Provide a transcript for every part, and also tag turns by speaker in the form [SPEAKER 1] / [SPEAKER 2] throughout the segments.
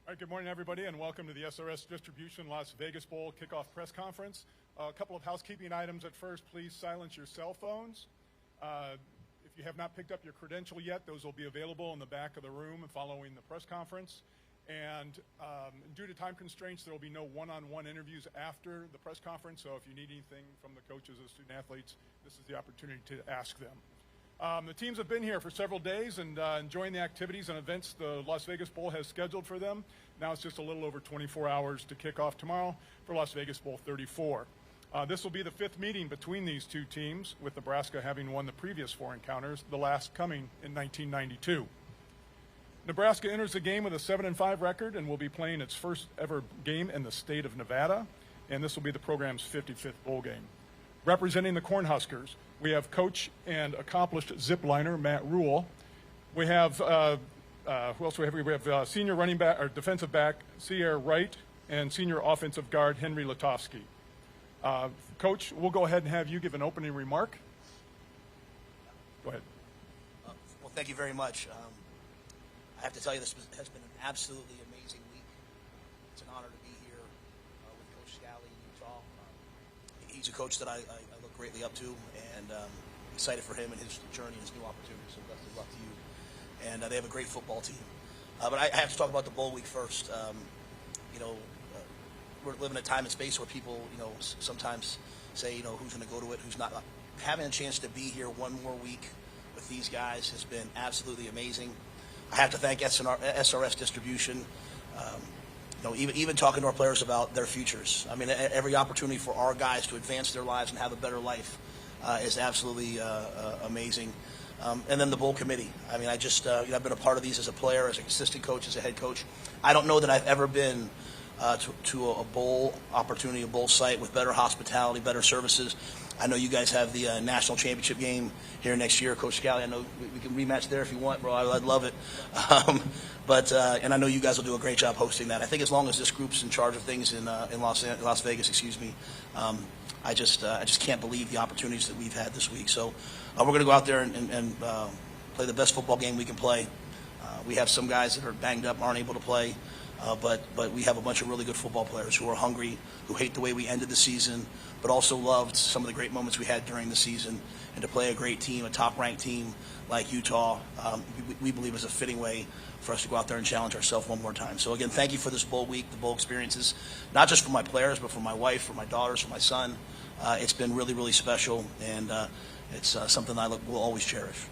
[SPEAKER 1] All right, good morning, everybody, and welcome to the SRS Distribution Las Vegas Bowl kickoff press conference. A couple of housekeeping items at first. Please silence your cell phones. If you have not picked up your credential yet, those will be available in the back of the room following the press conference. And due to time constraints, there will be no one-on-one interviews after the press conference. So if you need anything from the coaches or student athletes, this is the opportunity to ask them. The teams have been here for several days and enjoying the activities and events the Las Vegas Bowl has scheduled for them. Now it's just a little over 24 hours to kick off tomorrow for Las Vegas Bowl 34. This will be the fifth meeting between these two teams, with Nebraska having won the previous four encounters, the last coming in 1992. Nebraska enters the game with a 7-5 record and will be playing its first ever game in the state of Nevada, and this will be the program's 55th bowl game. Representing the Cornhuskers, we have coach and accomplished zipliner Matt Rhule. We have who else do we have? We have senior running back or defensive back Sierra Wright and senior offensive guard Henry Latofsky. Coach, we'll go ahead and have you give an opening remark. Go ahead.
[SPEAKER 2] Well, thank you very much. I have to tell you, this has been an absolutely amazing week. It's an honor to be here with Coach Scally in Utah. He's a coach that I look greatly up to, and excited for him and his journey, his new opportunities. So best of luck to you. And they have a great football team. But I have to talk about the bowl week first. We're living in a time and space where people, sometimes say, who's going to go to it, who's not. Having a chance to be here one more week with these guys has been absolutely amazing. I have to thank SRS Distribution. Even talking to our players about their futures. I mean, every opportunity for our guys to advance their lives and have a better life is absolutely amazing. And then the bowl committee. I mean, I've been a part of these as a player, as an assistant coach, as a head coach. I don't know that I've ever been to a bowl opportunity, a bowl site with better hospitality, better services. I know you guys have the national championship game here next year, Coach Scally. I know we can rematch there if you want, bro. I'd love it. And I know you guys will do a great job hosting that. I think as long as this group's in charge of things in Las Vegas, I just can't believe the opportunities that we've had this week. So we're going to go out there and play the best football game we can play. We have some guys that are banged up, aren't able to play. But we have a bunch of really good football players who are hungry, who hate the way we ended the season, but also loved some of the great moments we had during the season. And to play a great team, a top-ranked team like Utah, we believe is a fitting way for us to go out there and challenge ourselves one more time. So, again, thank you for this bowl week, the bowl experiences, not just for my players, but for my wife, for my daughters, for my son. It's been really, really special, and it's something I will always cherish.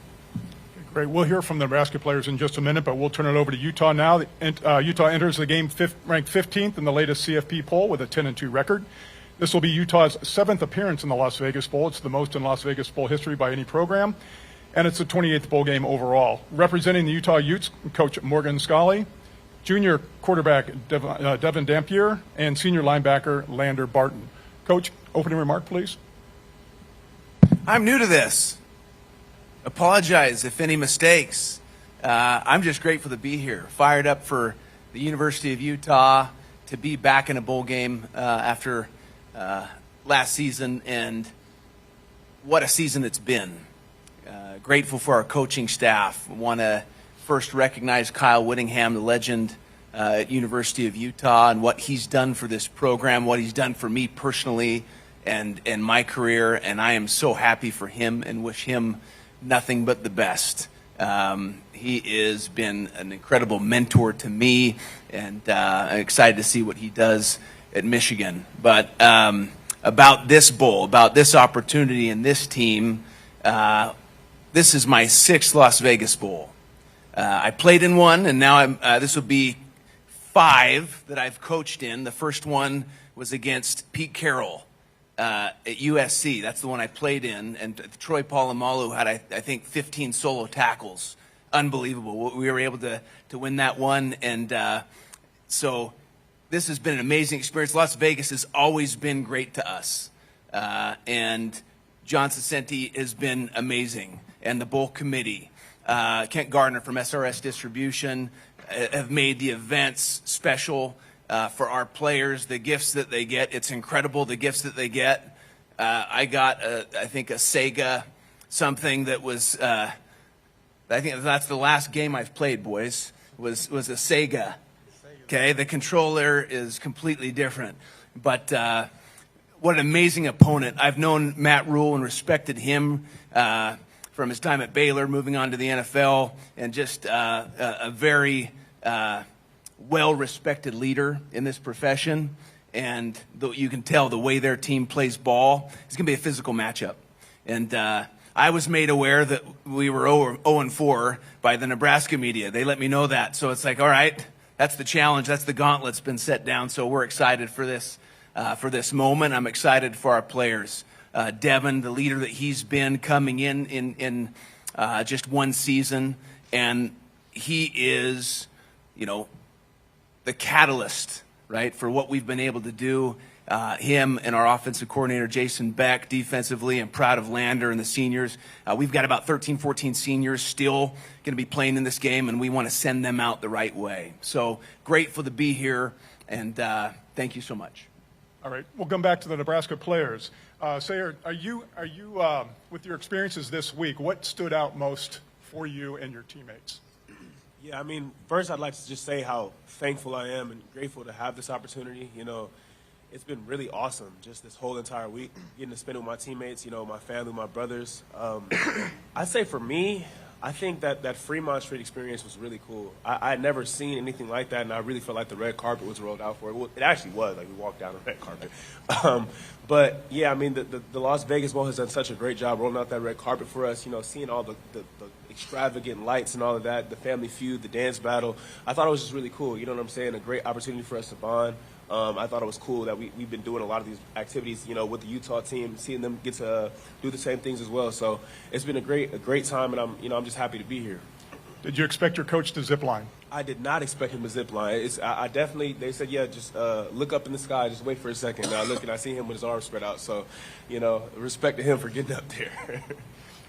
[SPEAKER 1] Great. We'll hear from the Nebraska players in just a minute, but we'll turn it over to Utah now. Utah enters the game ranked 15th in the latest CFP poll with a 10-2 record. This will be Utah's 7th appearance in the Las Vegas Bowl. It's the most in Las Vegas Bowl history by any program, and it's the 28th bowl game overall. Representing the Utah Utes, Coach Morgan Scally, junior quarterback Devin Dampier, and senior linebacker Lander Barton. Coach, opening remark, please.
[SPEAKER 3] I'm new to this. Apologize if any mistakes. I'm just grateful to be here. Fired up for the University of Utah to be back in a bowl game after last season, and what a season it's been. Grateful for our coaching staff. Want to first recognize Kyle Whittingham, the legend at University of Utah, and what he's done for this program, what he's done for me personally and my career, and I am so happy for him and wish him nothing but the best. He has been an incredible mentor to me, and I'm excited to see what he does at Michigan. But about this bowl, about this opportunity and this team, this is my 6th Las Vegas Bowl. I played in one, and now this will be 5 that I've coached in. The first one was against Pete Carroll at USC. That's the one I played in, and Troy Polamalu had, I think, 15 solo tackles. Unbelievable. We were able to win that one, and so this has been an amazing experience. Las Vegas has always been great to us, and John Cicenti has been amazing, and the bowl committee. Kent Gardner from SRS Distribution have made the events special. For our players, the gifts that they get, it's incredible, the gifts that they get. I got, I think, a Sega something that was, I think that's the last game I've played, boys, was a Sega. Okay, the controller is completely different. But what an amazing opponent. I've known Matt Rhule and respected him from his time at Baylor, moving on to the NFL, and just a very well-respected leader in this profession. And you can tell the way their team plays ball, it's going to be a physical matchup. And I was made aware that we were 0-4 by the Nebraska media. They let me know that. So it's like, all right, that's the challenge. That's the gauntlet's been set down. So we're excited for this moment. I'm excited for our players. Devin, the leader that he's been coming in just one season, and he is, the catalyst, right, for what we've been able to do. Him and our offensive coordinator, Jason Beck, defensively, and proud of Lander and the seniors. We've got about 13, 14 seniors still going to be playing in this game, and we want to send them out the right way. So grateful to be here, and thank you so much.
[SPEAKER 1] All right, we'll come back to the Nebraska players. Sayer, are you with your experiences this week, what stood out most for you and your teammates?
[SPEAKER 4] Yeah, first I'd like to just say how thankful I am and grateful to have this opportunity. It's been really awesome just this whole entire week, getting to spend it with my teammates, my family, my brothers. I'd say for me, I think that Fremont Street experience was really cool. I had never seen anything like that, and I really felt like the red carpet was rolled out for it. Well, it actually was. Like, we walked down the red carpet. But, yeah, the Las Vegas Bowl has done such a great job rolling out that red carpet for us, seeing all the extravagant lights and all of that, the family feud, the dance battle. I thought it was just really cool. You know what I'm saying? A great opportunity for us to bond. I thought it was cool that we've been doing a lot of these activities, with the Utah team, seeing them get to do the same things as well. So it's been a great time, and I'm just happy to be here.
[SPEAKER 1] Did you expect your coach to zip line?
[SPEAKER 4] I did not expect him to zip line. I definitely, they said, yeah, just look up in the sky, just wait for a second. And I look and I see him with his arms spread out. So, respect to him for getting up there.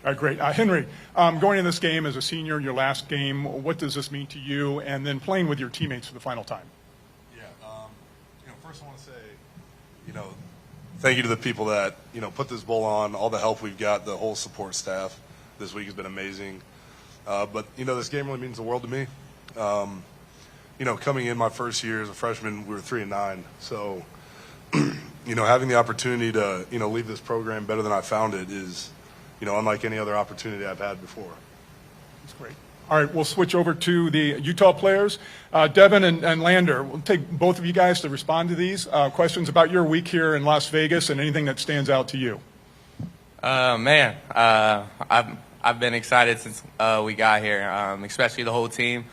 [SPEAKER 1] All right, great. Henry, going in this game as a senior, your last game, what does this mean to you? And then playing with your teammates for the final time.
[SPEAKER 5] First I want to say, thank you to the people that, put this bowl on, all the help we've got, the whole support staff this week has been amazing. But, this game really means the world to me. Coming in my first year as a freshman, we were 3-9. So, having the opportunity to, leave this program better than I found it is, unlike any other opportunity I've had before.
[SPEAKER 1] That's great. All right, we'll switch over to the Utah players. Devin and Lander, we'll take both of you guys to respond to these questions about your week here in Las Vegas and anything that stands out to you.
[SPEAKER 6] I've been excited since we got here, especially the whole team.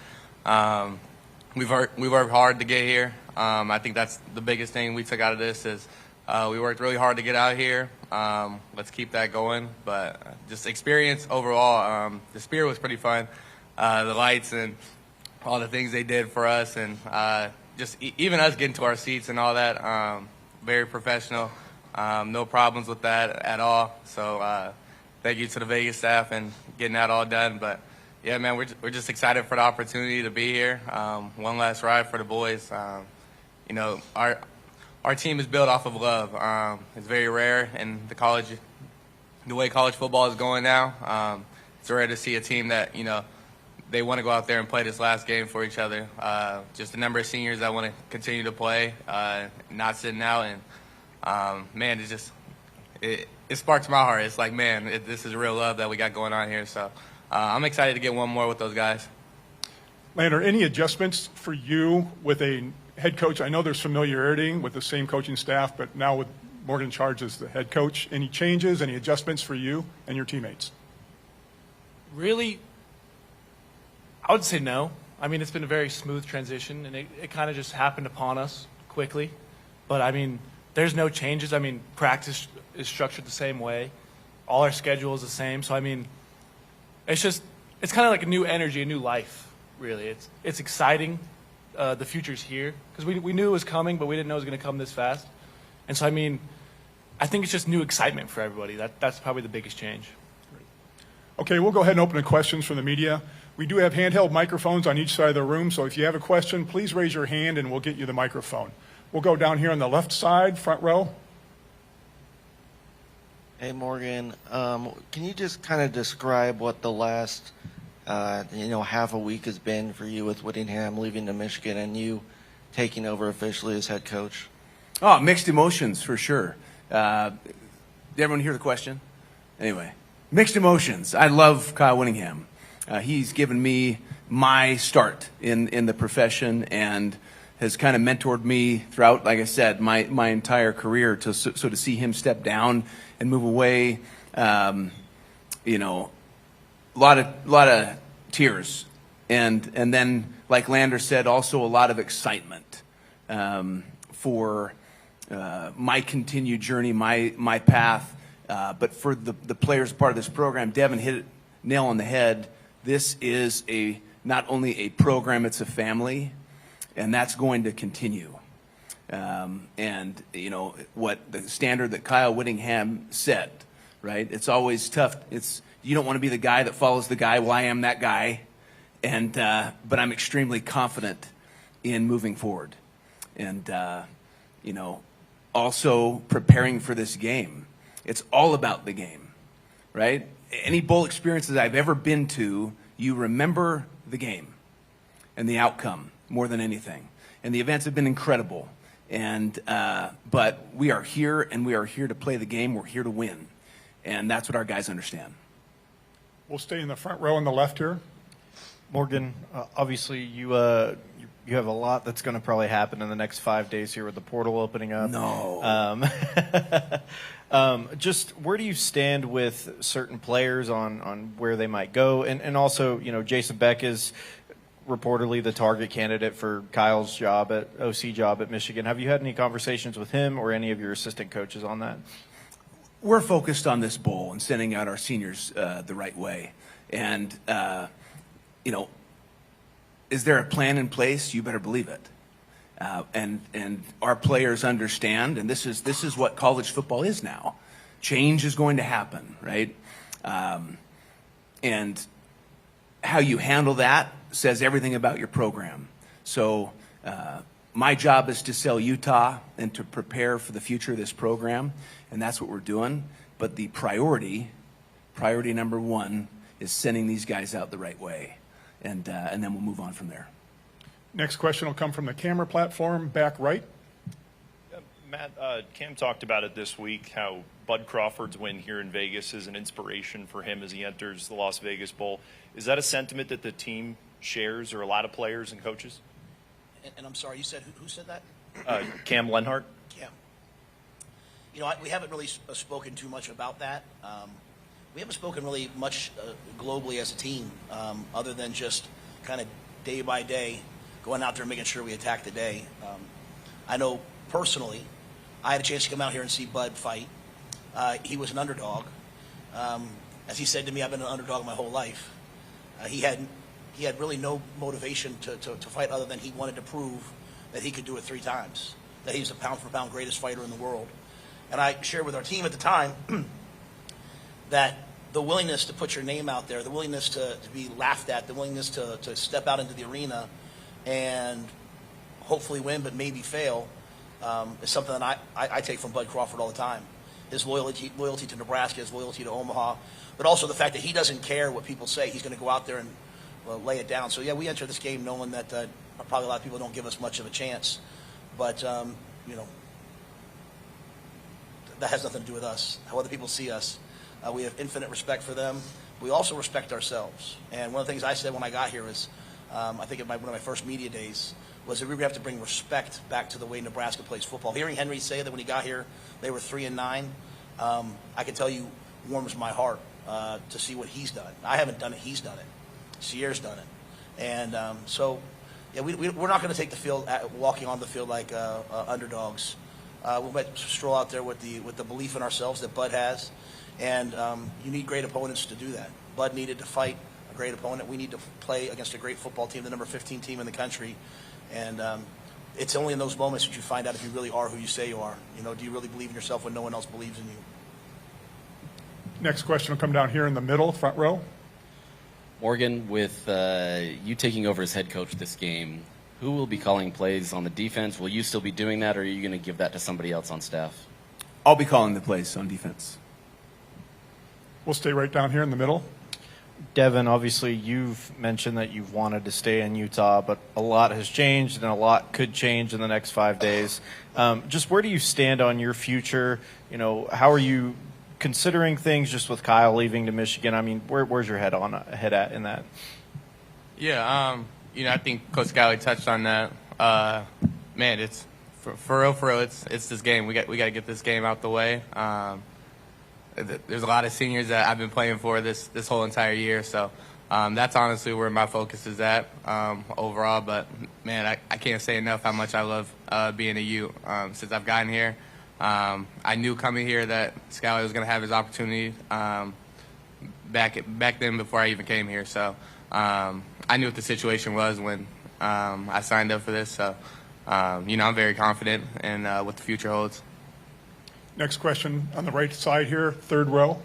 [SPEAKER 6] We've worked hard to get here. I think that's the biggest thing we took out of this is we worked really hard to get out here. Let's keep that going. But just experience overall, the Spirit was pretty fun. The lights and all the things they did for us, and just even us getting to our seats and all that, very professional. No problems with that at all. So thank you to the Vegas staff and getting that all done. But yeah, man, we're just excited for the opportunity to be here. One last ride for the boys. Our team is built off of love. It's very rare in the way college football is going now. It's rare to see a team that they want to go out there and play this last game for each other. Just a number of seniors that want to continue to play, not sitting out. And, man, it sparks my heart. It's like, man, this is real love that we got going on here. So I'm excited to get one more with those guys.
[SPEAKER 1] Lander, any adjustments for you with a head coach? I know there's familiarity with the same coaching staff, but now with Morgan in charge as the head coach, any changes, any adjustments for you and your teammates?
[SPEAKER 7] Really, I would say no. It's been a very smooth transition, and it kind of just happened upon us quickly. But, there's no changes. Practice is structured the same way. All our schedule is the same. So, it's kind of like a new energy, a new life, really. It's exciting. The future's here. Because we knew it was coming, but we didn't know it was going to come this fast. And so, I think it's just new excitement for everybody. That's probably the biggest change.
[SPEAKER 1] Okay, we'll go ahead and open to questions from the media. We do have handheld microphones on each side of the room, so if you have a question, please raise your hand and we'll get you the microphone. We'll go down here on the left side, front row.
[SPEAKER 8] Hey, Morgan. Can you just kind of describe what the last, half a week has been for you with Whittingham leaving to Michigan and you taking over officially as head coach?
[SPEAKER 3] Oh, mixed emotions for sure. Did everyone hear the question? Anyway, mixed emotions. I love Kyle Whittingham. He's given me my start in the profession and has kind of mentored me throughout, like I said, my entire career. So to see him step down and move away, you know, a lot of tears, and then, like Lander said, also a lot of excitement for my continued journey, my path. But for the players part of this program, Devin hit it nail on the head. This is not only a program, it's a family, and that's going to continue. And you know what the standard that Kyle Whittingham set, right? It's always tough. You don't want to be the guy that follows the guy. Well, I am that guy, and but I'm extremely confident in moving forward, and you know, also preparing for this game. It's all about the game, right? Any bowl experiences I've ever been to, you remember the game and the outcome more than anything. And the events have been incredible. And but we are here, and we are here to play the game. We're here to win, and that's what our guys understand.
[SPEAKER 1] We'll stay in the front row on the left here.
[SPEAKER 9] Morgan, obviously you have a lot that's going to probably happen in the next 5 days here with the portal opening up.
[SPEAKER 3] No.
[SPEAKER 9] Just where do you stand with certain players on where they might go? And also, you know, Jason Beck is reportedly the target candidate for Kyle's OC job at Michigan. Have you had any conversations with him or any of your assistant coaches on that?
[SPEAKER 3] We're focused on this bowl and sending out our seniors the right way. And, you know, is there a plan in place? You better believe it. And our players understand, and this is what college football is now. Change is going to happen, right? And how you handle that says everything about your program. So my job is to sell Utah and to prepare for the future of this program, and that's what we're doing. But the priority number one, is sending these guys out the right way, and then we'll move on from there.
[SPEAKER 1] Next question will come from the camera platform, back right.
[SPEAKER 10] Matt, Cam talked about it this week, how Bud Crawford's win here in Vegas is an inspiration for him as he enters the Las Vegas Bowl. Is that a sentiment that the team shares, or a lot of players and coaches?
[SPEAKER 2] And I'm sorry, you said who said that?
[SPEAKER 10] Cam Lenhart?
[SPEAKER 2] Cam. You know, we haven't really spoken too much about that. We haven't spoken really much globally as a team, other than just kind of day by day going out there and making sure we attack the day. I know personally, I had a chance to come out here and see Bud fight. He was an underdog. As he said to me, I've been an underdog my whole life. He had really no motivation to fight other than he wanted to prove that he could do it 3 times, that he's a pound-for-pound greatest fighter in the world. And I shared with our team at the time that the willingness to put your name out there, the willingness to be laughed at, the willingness to step out into the arena and hopefully win but maybe fail is something that I take from Bud Crawford all the time. His loyalty to Nebraska, his loyalty to Omaha, but also the fact that he doesn't care what people say. He's going to go out there and lay it down. So, yeah, we enter this game knowing that probably a lot of people don't give us much of a chance. But, you know, that has nothing to do with us, how other people see us. We have infinite respect for them. We also respect ourselves. And one of the things I said when I got here is, I think one of my first media days, was that we have to bring respect back to the way Nebraska plays football. Hearing Henry say that when he got here, they were 3-9, I can tell you warms my heart to see what he's done. I haven't done it. He's done it. Sierra's done it. And so, yeah, we're not going to take the field, walking on the field like underdogs. We might stroll out there with the belief in ourselves that Bud has. And you need great opponents to do that. Bud needed to fight a great opponent. We need to play against a great football team, the number 15 team in the country. And it's only in those moments that you find out if you really are who you say you are. You know, do you really believe in yourself when no one else believes in you?
[SPEAKER 1] Next question will come down here in the middle, front row.
[SPEAKER 11] Morgan, with you taking over as head coach this game, who will be calling plays on the defense? Will you still be doing that, or are you going to give that to somebody else on staff?
[SPEAKER 3] I'll be calling the plays on defense.
[SPEAKER 1] We'll stay right down here in the middle.
[SPEAKER 9] Devin, obviously you've mentioned that you've wanted to stay in Utah, but a lot has changed and a lot could change in the next 5 days. Just where do you stand on your future? How are you considering things just with Kyle leaving to Michigan? I mean, where's your head at in that?
[SPEAKER 6] Yeah, I think Coach Scally touched on that. Man, it's for real. It's this game. We got to get this game out the way. There's a lot of seniors that I've been playing for this whole entire year, so that's honestly where my focus is at overall. But man, I can't say enough how much I love being a Ute. Since I've gotten here, I knew coming here that Scally was going to have his opportunity back then before I even came here. So I knew what the situation was when I signed up for this. So I'm very confident in what the future holds.
[SPEAKER 1] Next question on the right side here, third row.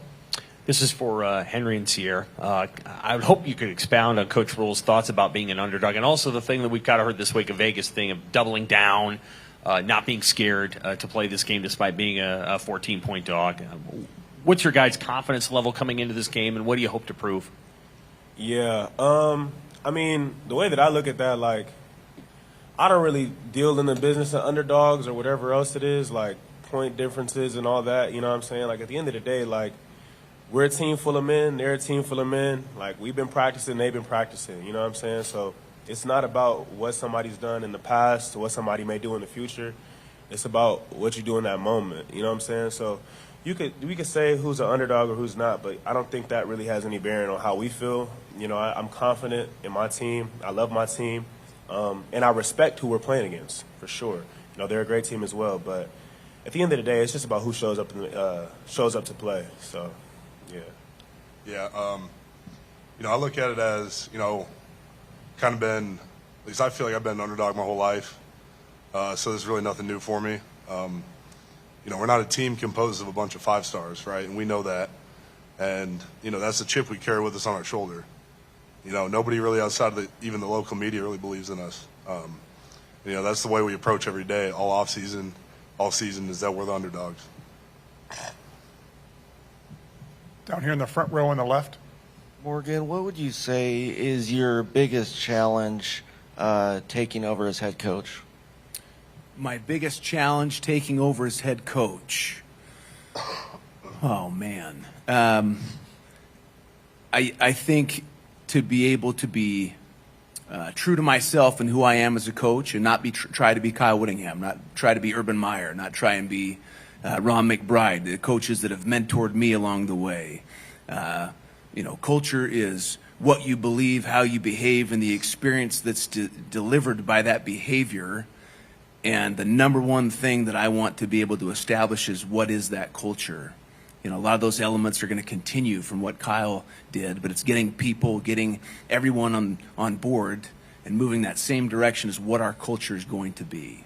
[SPEAKER 12] This is for Henry and Sierra. I would hope you could expound on Coach Rhule's thoughts about being an underdog, and also the thing that we've kind of heard this week, a Vegas thing of doubling down, not being scared to play this game despite being a 14-point dog. What's your guys' confidence level coming into this game, and what do you hope to prove?
[SPEAKER 4] Yeah, I mean, the way that I look at that, like, I don't really deal in the business of underdogs or whatever else it is, like point differences and all that, you know what I'm saying? Like, at the end of the day, like, we're a team full of men, they're a team full of men. Like, we've been practicing, they've been practicing, you know what I'm saying? So it's not about what somebody's done in the past or what somebody may do in the future. It's about what you do in that moment, you know what I'm saying? So we could say who's an underdog or who's not, but I don't think that really has any bearing on how we feel. I'm confident in my team. I love my team. And I respect who we're playing against, for sure. They're a great team as well, but at the end of the day, it's just about who shows up to play. So, yeah.
[SPEAKER 5] Yeah. I look at it as, kind of been, at least I feel like I've been an underdog my whole life. So there's really nothing new for me. We're not a team composed of a bunch of 5-stars, right? And we know that. And, that's the chip we carry with us on our shoulder. Nobody really outside of even the local media really believes in us. That's the way we approach every day, all season, is that we're the underdogs.
[SPEAKER 1] Down here in the front row on the left.
[SPEAKER 8] Morgan, what would you say is your biggest challenge taking over as head coach?
[SPEAKER 3] My biggest challenge taking over as head coach. Oh, man. I think to be able to be true to myself and who I am as a coach and not try to be Kyle Whittingham, not try to be Urban Meyer, not try and be Ron McBride, the coaches that have mentored me along the way. Culture is what you believe, how you behave, and the experience that's delivered by that behavior. And the number one thing that I want to be able to establish is what is that culture. A lot of those elements are going to continue from what Kyle did, but it's getting everyone on board and moving that same direction is what our culture is going to be.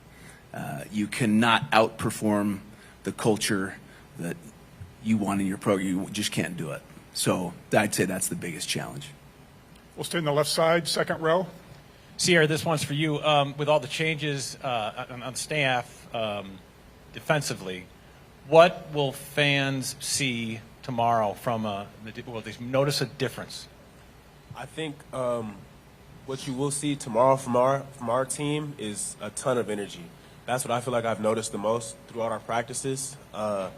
[SPEAKER 3] You cannot outperform the culture that you want in your program. You just can't do it. So I'd say that's the biggest challenge.
[SPEAKER 1] We'll stay on the left side, second row.
[SPEAKER 13] Sierra, this one's for you. With all the changes on staff defensively, what will fans see tomorrow will they notice a difference?
[SPEAKER 4] I think what you will see tomorrow from our team is a ton of energy. That's what I feel like I've noticed the most throughout our practices. I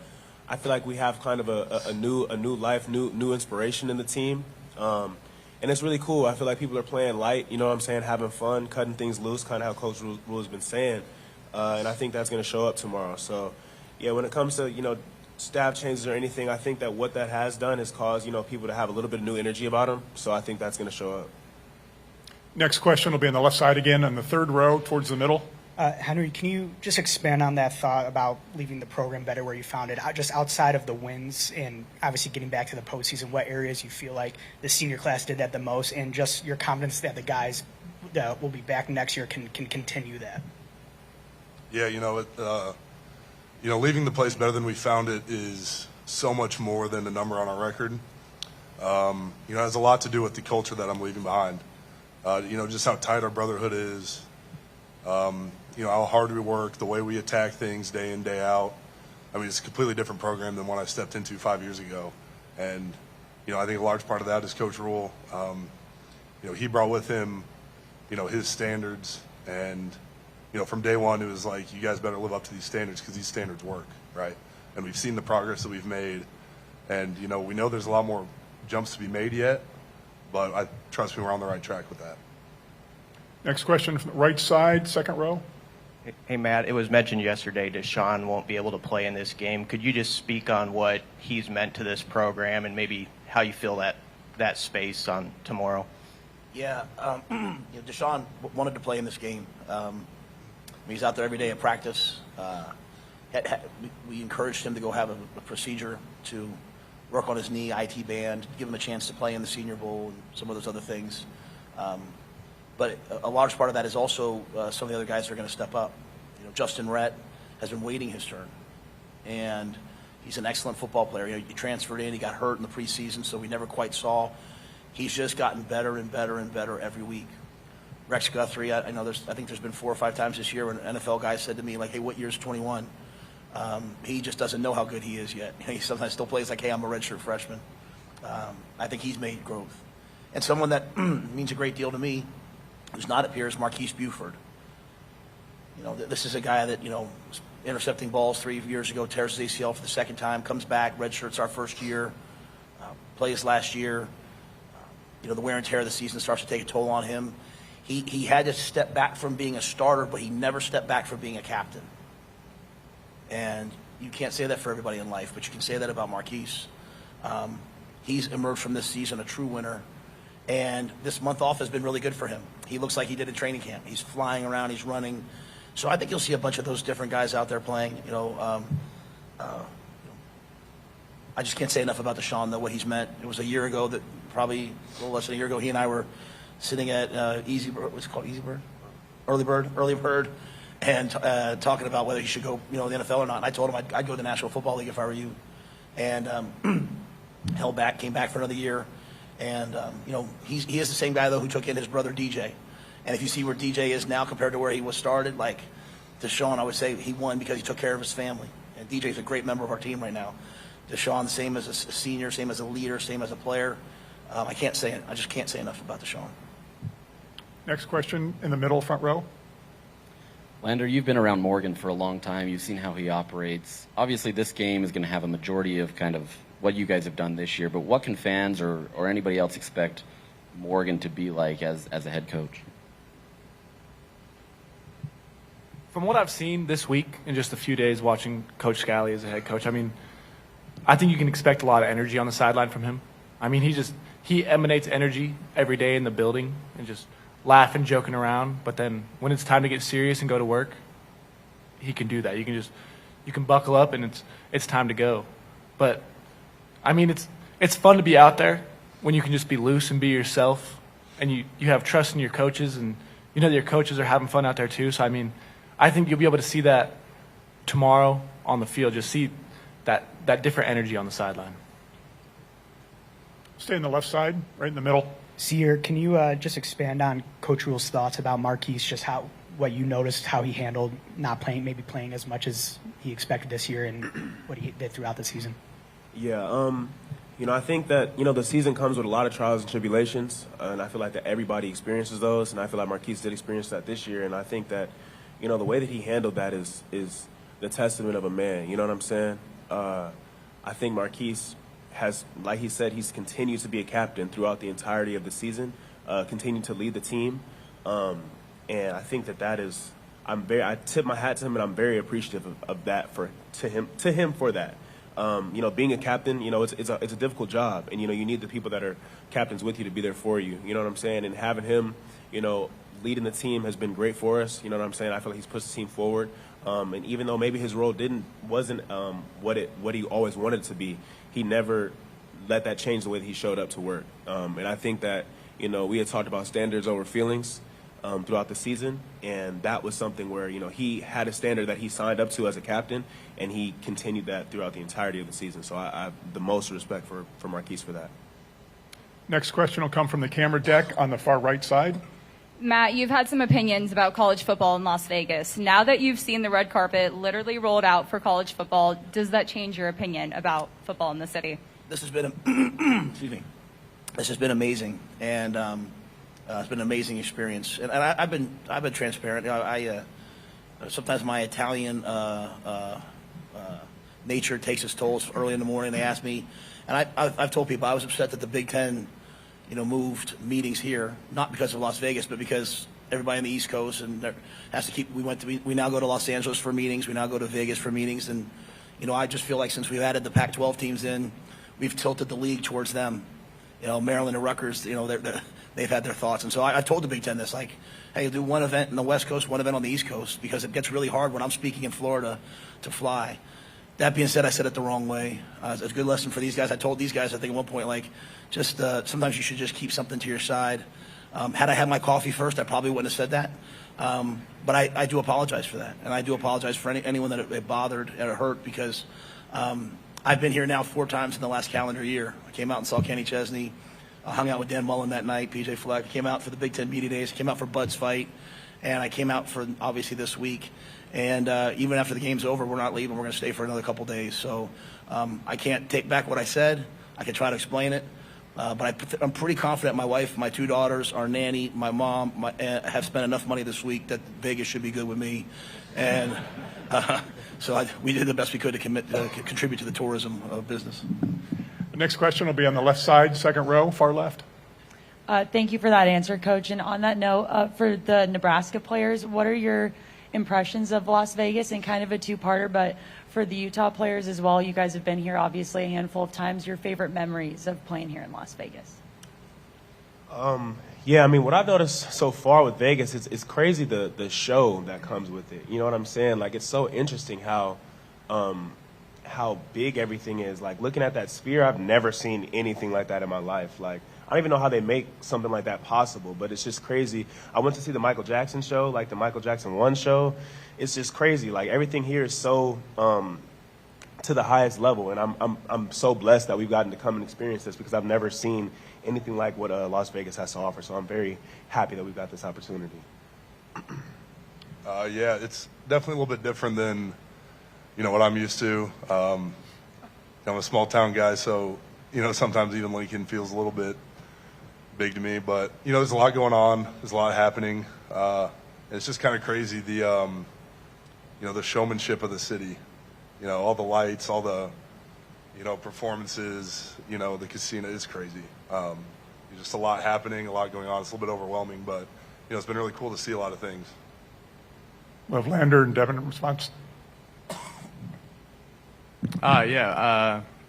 [SPEAKER 4] feel like we have kind of a new life, new inspiration in the team. And it's really cool. I feel like people are playing light, you know what I'm saying, having fun, cutting things loose, kind of how Coach Rhule has been saying. And I think that's going to show up tomorrow. So, yeah, when it comes to, staff changes or anything, I think that what that has done is caused, people to have a little bit of new energy about them. So I think that's going to show up.
[SPEAKER 1] Next question will be on the left side again, on the third row towards the middle.
[SPEAKER 14] Henry, can you just expand on that thought about leaving the program better where you found it? Just outside of the wins and obviously getting back to the postseason, what areas you feel like the senior class did that the most, and just your confidence that the guys that will be back next year can continue that?
[SPEAKER 5] Yeah, leaving the place better than we found it is so much more than the number on our record. It has a lot to do with the culture that I'm leaving behind. Just how tight our brotherhood is. How hard we work, the way we attack things day in, day out. I mean, it's a completely different program than when I stepped into 5 years ago. And, I think a large part of that is Coach Rhule. He brought with him, his standards, and from day one it was like, you guys better live up to these standards because these standards work, right? And we've seen the progress that we've made, and we know there's a lot more jumps to be made yet, but trust me, we're on the right track with that.
[SPEAKER 1] Next question from the right side, second row.
[SPEAKER 15] Hey, Matt, it was mentioned yesterday Deshaun won't be able to play in this game. Could you just speak on what he's meant to this program and maybe how you feel that space on tomorrow?
[SPEAKER 2] Yeah, Deshaun wanted to play in this game. He's out there every day at practice. We encouraged him to go have a procedure to work on his knee, IT band, give him a chance to play in the Senior Bowl and some of those other things. But a large part of that is also some of the other guys that are going to step up. Justin Rhett has been waiting his turn, and he's an excellent football player. He transferred in, he got hurt in the preseason, so we never quite saw. He's just gotten better and better and better every week. Rex Guthrie, I think there's been 4 or 5 times this year when an NFL guy said to me, like, hey, what year's 21? He just doesn't know how good he is yet. He sometimes still plays like, hey, I'm a redshirt freshman. I think he's made growth. And someone that means a great deal to me, who's not up here, is Marquise Buford. This is a guy that, was intercepting balls 3 years ago, tears his ACL for the second time, comes back, redshirts our first year, plays last year. The wear and tear of the season starts to take a toll on him. He had to step back from being a starter, but he never stepped back from being a captain. And you can't say that for everybody in life, but you can say that about Marquise. He's emerged from this season a true winner. And this month off has been really good for him. He looks like he did in training camp. He's flying around, he's running. So I think you'll see a bunch of those different guys out there playing. I just can't say enough about Deshaun, though, what he's meant. It was a year ago that probably a little less than a year ago, he and I were sitting at Easy Bird, what's it called, Easy Bird? Early Bird, and talking about whether he should go, the NFL or not. And I told him I'd go to the National Football League if I were you. And held back, came back for another year. And, he is the same guy, though, who took in his brother DJ. And if you see where DJ is now compared to where he was started, like Deshaun, I would say he won because he took care of his family. And DJ's a great member of our team right now. Deshaun, same as a senior, same as a leader, same as a player. I just can't say enough about Deshaun.
[SPEAKER 1] Next question in the middle, front row.
[SPEAKER 11] Lander, you've been around Morgan for a long time. You've seen how he operates. Obviously, this game is going to have a majority of kind of what you guys have done this year, but what can fans or anybody else expect Morgan to be like as a head coach?
[SPEAKER 7] From what I've seen this week in just a few days watching Coach Scally as a head coach, I think you can expect a lot of energy on the sideline from him. He emanates energy every day in the building and just laughing, joking around. But then when it's time to get serious and go to work, he can do that. You can buckle up and it's time to go. But it's fun to be out there when you can just be loose and be yourself, and you have trust in your coaches, and that your coaches are having fun out there too. So I think you'll be able to see that tomorrow on the field. Just see that different energy on the sideline.
[SPEAKER 1] Stay in the left side, right in the middle.
[SPEAKER 14] Sear, can you just expand on Coach Rhule's thoughts about Marquise, just what you noticed, how he handled not playing, maybe playing as much as he expected this year, and what he did throughout the season?
[SPEAKER 4] Yeah, I think that, the season comes with a lot of trials and tribulations, and I feel like that everybody experiences those, and I feel like Marquise did experience that this year, and I think that, the way that he handled that is the testament of a man, you know what I'm saying? I think Marquise has, like he said, he's continued to be a captain throughout the entirety of the season, continued to lead the team, and I think that is, I tip my hat to him, and I'm very appreciative of that to him for that. Being a captain, it's a difficult job, and you need the people that are captains with you to be there for you. You know what I'm saying? And having him, leading the team has been great for us. You know what I'm saying? I feel like he's pushed the team forward. And even though maybe his role wasn't what he always wanted it to be, he never let that change the way that he showed up to work. And I think that we had talked about standards over feelings throughout the season, and that was something where he had a standard that he signed up to as a captain, and he continued that throughout the entirety of the season. So I have the most respect for Marquise for that.
[SPEAKER 1] Next question will come from the camera deck on the far right side.
[SPEAKER 16] Matt, you've had some opinions about college football in Las Vegas. Now that you've seen the red carpet literally rolled out for college football, does that change your opinion about football in the city?
[SPEAKER 2] this has been excuse me. This has been amazing, and it's been an amazing experience. And I've been transparent. Sometimes my Italian nature takes its toll. It's early in the morning. They ask me, and I've told people I was upset that the Big Ten, moved meetings here, not because of Las Vegas, but because everybody on the East Coast and there has to keep. We now go to Los Angeles for meetings. We now go to Vegas for meetings, and I just feel like since we've added the Pac-12 teams in, we've tilted the league towards them. Maryland and Rutgers, they've had their thoughts, and so I told the Big Ten this, like, hey, do one event in the West Coast, one event on the East Coast, because it gets really hard when I'm speaking in Florida to fly. That being said, I said it the wrong way. It's a good lesson for these guys. I told these guys, I think at one point, like, just sometimes you should just keep something to your side. Had I had my coffee first, I probably wouldn't have said that. But I do apologize for that, and I do apologize for anyone that it bothered and it hurt, because I've been here now 4 times in the last calendar year. I came out and saw Kenny Chesney. I hung out with Dan Mullen that night, PJ Fleck. I came out for the Big Ten Media Days. I came out for Bud's fight. And I came out for, obviously, this week. And even after the game's over, we're not leaving. We're going to stay for another couple days. So I can't take back what I said. I can try to explain it. But I'm pretty confident my wife, my 2 daughters, our nanny, my mom have spent enough money this week that Vegas should be good with me. And so we did the best we could to contribute to the tourism business.
[SPEAKER 1] The next question will be on the left side, second row, far left.
[SPEAKER 17] Thank you for that answer, Coach. And on that note, for the Nebraska players, what are your impressions of Las Vegas? And kind of a 2-parter, but for the Utah players as well, you guys have been here obviously a handful of times. Your favorite memories of playing here in Las Vegas?
[SPEAKER 4] Yeah, I mean, what I've noticed so far with Vegas is it's crazy the show that comes with it. You know what I'm saying? Like, it's so interesting how big everything is. Like, looking at that sphere, I've never seen anything like that in my life. Like, I don't even know how they make something like that possible, but it's just crazy. I went to see the Michael Jackson show, like the Michael Jackson 1 show. It's just crazy. Like, everything here is so to the highest level, and I'm so blessed that we've gotten to come and experience this, because I've never seen anything like what Las Vegas has to offer. So I'm very happy that we've got this opportunity.
[SPEAKER 5] Yeah, it's definitely a little bit different than what I'm used to. I'm a small town guy, so sometimes even Lincoln feels a little bit big to me. But there's a lot going on. There's a lot happening. It's just kind of crazy the showmanship of the city. All the lights, all the performances. The casino is crazy. Just a lot happening, a lot going on. It's a little bit overwhelming, but it's been really cool to see a lot of things.
[SPEAKER 1] We'll have Lander and Devin in response.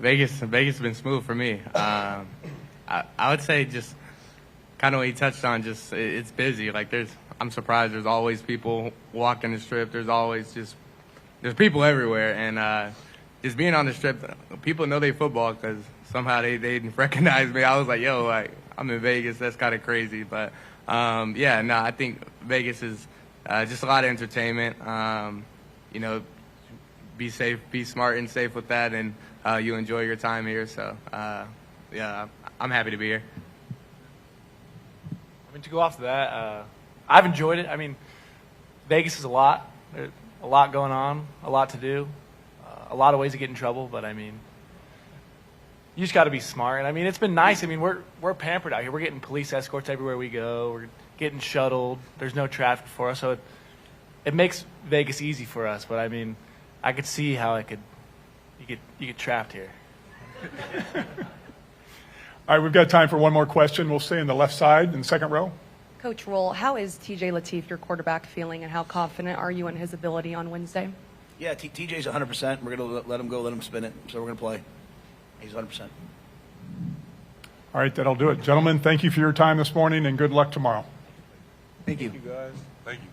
[SPEAKER 6] Vegas has been smooth for me. I would say just kind of what you touched on, just it's busy. Like, I'm surprised there's always people walking the strip. There's people everywhere, and just being on the strip, people know they football because somehow they didn't recognize me. I was like, yo, I'm in Vegas. That's kind of crazy, but I think Vegas is just a lot of entertainment. Be safe, be smart and safe with that, and you enjoy your time here. So, I'm happy to be here.
[SPEAKER 7] I mean, to go off of that, I've enjoyed it. I mean, Vegas is a lot. There's a lot going on, a lot to do, a lot of ways to get in trouble. But I mean, you just got to be smart. And I mean, it's been nice. I mean, we're pampered out here. We're getting police escorts everywhere we go. We're getting shuttled. There's no traffic for us, so it makes Vegas easy for us. But I mean, I could see how you get trapped here.
[SPEAKER 1] All right, we've got time for one more question. We'll stay in the left side in the second row.
[SPEAKER 18] Coach Rhule, how is TJ Lateef, your quarterback, feeling, and how confident are you in his ability on Wednesday?
[SPEAKER 2] Yeah, TJ's 100%. We're going to let him go, let him spin it. So we're going to play. He's 100%.
[SPEAKER 1] All right, that'll do it. Gentlemen, thank you for your time this morning, and good luck tomorrow.
[SPEAKER 2] Thank you.
[SPEAKER 4] Thank you, guys.
[SPEAKER 5] Thank you.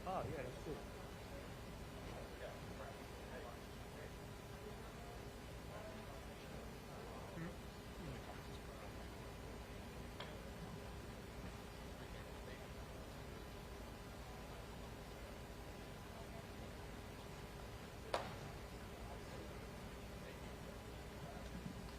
[SPEAKER 4] Oh, yeah, that's true.